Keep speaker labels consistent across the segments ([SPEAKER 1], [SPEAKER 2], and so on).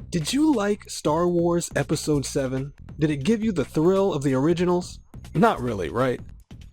[SPEAKER 1] Did you like Star Wars Episode VII? Did it give you the thrill of the originals? Not really, right?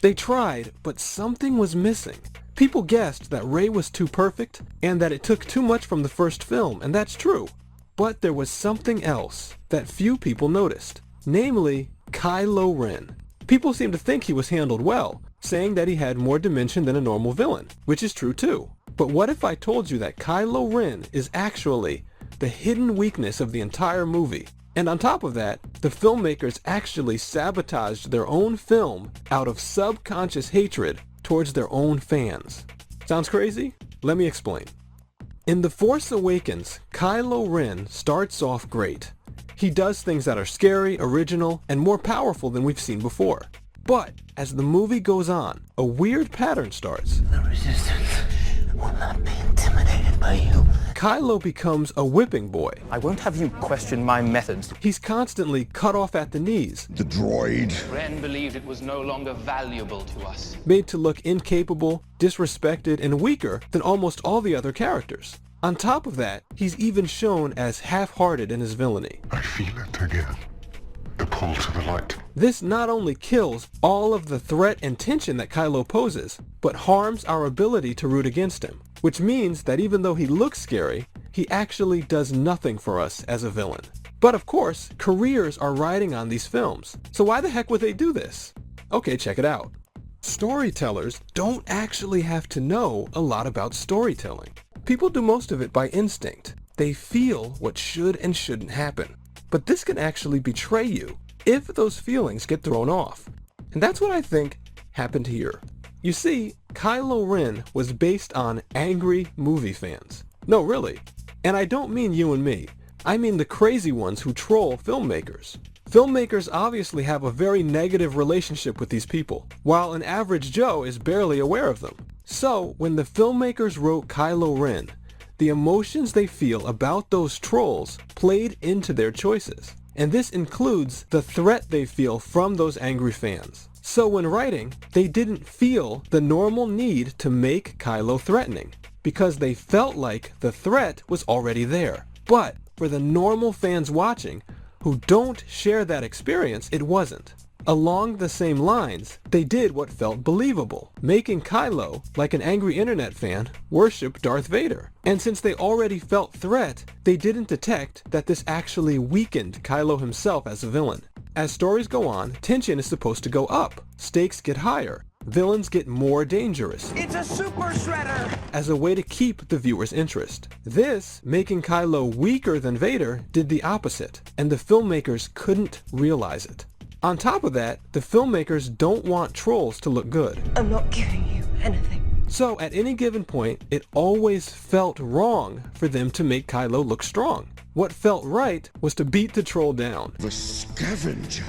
[SPEAKER 1] They tried, but something was missing. People guessed that Rey was too perfect and that it took too much from the first film, and that's true. But there was something else that few people noticed, namely Kylo Ren. People seem to think he was handled well, saying that he had more dimension than a normal villain, which is true too. But what if I told you that Kylo Ren is actually the hidden weakness of the entire movie? And on top of that, the filmmakers actually sabotaged their own film out of subconscious hatred towards their own fans. Sounds crazy? Let me explain. In The Force Awakens, Kylo Ren starts off great. He does things that are scary, original, and more powerful than we've seen before. But as the movie goes on, a weird pattern starts.
[SPEAKER 2] The Resistance will not be intimidated by you.
[SPEAKER 1] Kylo becomes a whipping boy.
[SPEAKER 3] I won't have you question my methods.
[SPEAKER 1] He's constantly cut off at the knees.
[SPEAKER 4] The droid.
[SPEAKER 5] Ren believed it was no longer valuable to us.
[SPEAKER 1] Made to look incapable, disrespected, and weaker than almost all the other characters. On top of that, he's even shown as half-hearted in his villainy.
[SPEAKER 4] I feel it again. The pull to the light.
[SPEAKER 1] This not only kills all of the threat and tension that Kylo poses, but harms our ability to root against him. Which means that even though he looks scary, he actually does nothing for us as a villain. But of course, careers are riding on these films. So why the heck would they do this? Okay, check it out. Storytellers don't actually have to know a lot about storytelling. People do most of it by instinct. They feel what should and shouldn't happen. But this can actually betray you if those feelings get thrown off. And that's what I think happened here. You see, Kylo Ren was based on angry movie fans. No, really. And I don't mean you and me. I mean the crazy ones who troll filmmakers. Filmmakers obviously have a very negative relationship with these people, while an average Joe is barely aware of them. So, when the filmmakers wrote Kylo Ren, the emotions they feel about those trolls played into their choices. And this includes the threat they feel from those angry fans. So when writing, they didn't feel the normal need to make Kylo threatening, because they felt like the threat was already there. But for the normal fans watching, who don't share that experience, it wasn't. Along the same lines, they did what felt believable, making Kylo, like an angry internet fan, worship Darth Vader. And since they already felt threat, they didn't detect that this actually weakened Kylo himself as a villain. As stories go on, tension is supposed to go up, stakes get higher, villains get more dangerous.
[SPEAKER 2] It's a super shredder!
[SPEAKER 1] As a way to keep the viewer's interest. This, making Kylo weaker than Vader, did the opposite, and the filmmakers couldn't realize it. On top of that, the filmmakers don't want trolls to look good.
[SPEAKER 2] I'm not giving you anything.
[SPEAKER 1] So at any given point, it always felt wrong for them to make Kylo look strong. What felt right was to beat the troll down.
[SPEAKER 4] The scavenger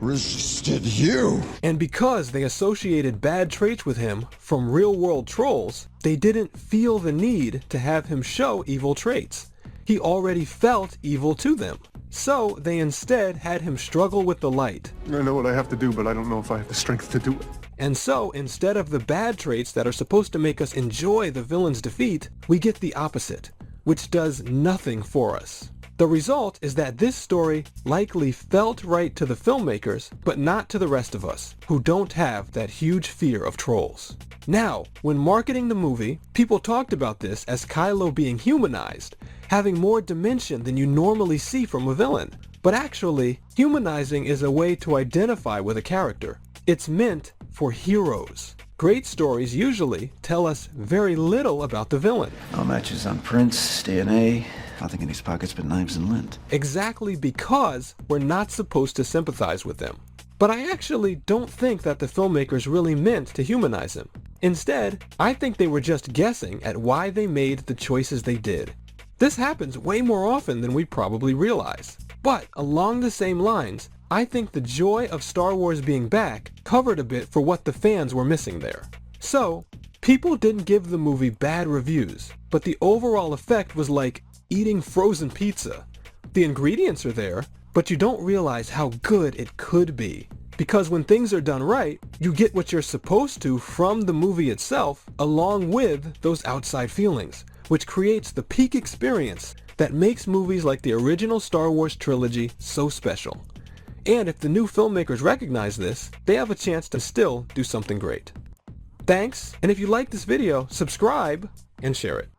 [SPEAKER 4] resisted you.
[SPEAKER 1] And because they associated bad traits with him from real-world trolls, they didn't feel the need to have him show evil traits. He already felt evil to them. So they instead had him struggle with the light.
[SPEAKER 6] I know what I have to do, but I don't know if I have the strength to do it.
[SPEAKER 1] And so, instead of the bad traits that are supposed to make us enjoy the villain's defeat, we get the opposite, which does nothing for us. The result is that this story likely felt right to the filmmakers, but not to the rest of us, who don't have that huge fear of trolls. Now, when marketing the movie, people talked about this as Kylo being humanized, having more dimension than you normally see from a villain. But actually, humanizing is a way to identify with a character. It's meant for heroes. Great stories usually tell us very little about the villain.
[SPEAKER 7] No matches on prints, DNA, nothing in his pockets but knives and lint.
[SPEAKER 1] Exactly because we're not supposed to sympathize with them. But I actually don't think that the filmmakers really meant to humanize him. Instead, I think they were just guessing at why they made the choices they did. This happens way more often than we probably realize. But along the same lines, I think the joy of Star Wars being back covered a bit for what the fans were missing there. So, people didn't give the movie bad reviews, but the overall effect was like eating frozen pizza. The ingredients are there, but you don't realize how good it could be. Because when things are done right, you get what you're supposed to from the movie itself, along with those outside feelings, which creates the peak experience that makes movies like the original Star Wars trilogy so special. And if the new filmmakers recognize this, they have a chance to still do something great. Thanks, and if you like this video, subscribe and share it.